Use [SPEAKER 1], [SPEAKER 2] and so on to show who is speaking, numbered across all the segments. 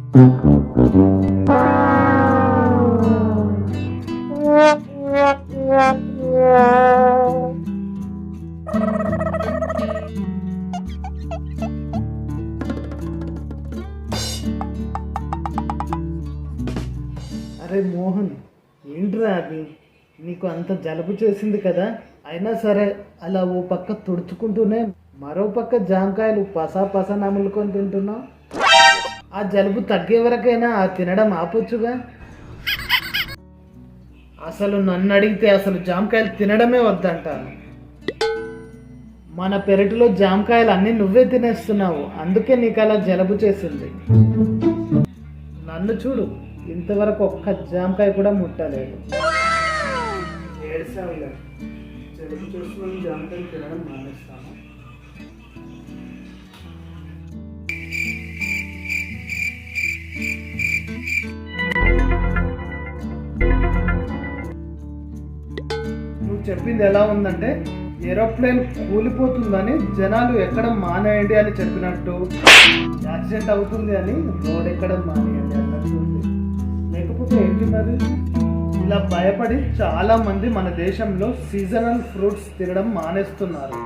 [SPEAKER 1] అరే మోహన్, ఏంట్రా అది? నీకు అంత జలుబు చేసింది కదా, అయినా సరే అలా ఓ పక్క తుడుచుకుంటూనే మరో పక్క జామకాయలు పసా పసా నములుకొని తింటున్నావు. ఆ జలుబు తగ్గే వరకైనా ఆ తినడం ఆపొచ్చుగా. అసలు నన్ను అడిగితే అసలు జామకాయలు తినడమే వద్దంటాను. మన పెరటిలో జామకాయలు అన్నీ నువ్వే తినేస్తున్నావు, అందుకే నీకు అలా జలుబు చేసింది. నన్ను చూడు, ఇంతవరకు ఒక్క జామకాయ కూడా ముట్టలేదు. ఏడ్చావులే, జలుబు చూసుకొని జామకాయలు తినడం మానేస్తాను. నువ్వు చెప్పింది ఎలా ఉందంటే, ఏరోప్లేన్ కూలిపోతుందని జనాలు ఎక్కడం మానేయండి అని చెప్పినట్టు, యాక్సిడెంట్ అవుతుంది అని రోడ్ ఎక్కడం మానేయండి అన్నట్టు ఉంది. లేకపోతే ఏంటి మరి? ఇలా భయపడి చాలా మంది మన దేశంలో సీజనల్ ఫ్రూట్స్ తినడం మానేస్తున్నారు.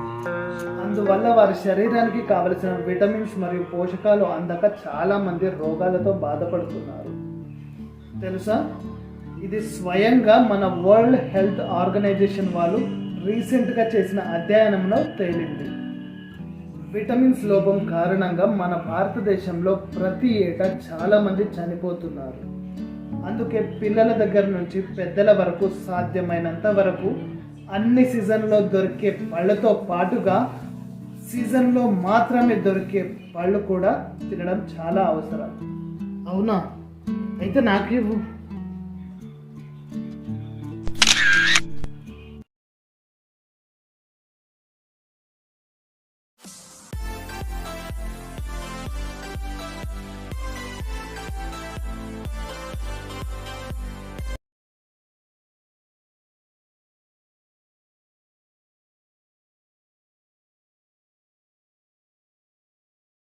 [SPEAKER 1] అందువల్ల వారి శరీరానికి కావలసిన విటమిన్స్ మరియు పోషకాలు అందక చాలా మంది రోగాలతో బాధపడుతున్నారు. తెలుసా, ఇది స్వయంగా మన వరల్డ్ హెల్త్ ఆర్గనైజేషన్ వాళ్ళు రీసెంట్గా చేసిన అధ్యయనంలో తేలింది. విటమిన్స్ లోపం కారణంగా మన భారతదేశంలో ప్రతి ఏటా చాలామంది చనిపోతున్నారు. అందుకే పిల్లల దగ్గర నుంచి పెద్దల వరకు సాధ్యమైనంత వరకు అన్ని సీజన్లో దొరికే పళ్ళతో పాటుగా సీజన్లో మాత్రమే దొరికే పళ్ళు కూడా తినడం చాలా అవసరం. అవునా? అయితే నాకు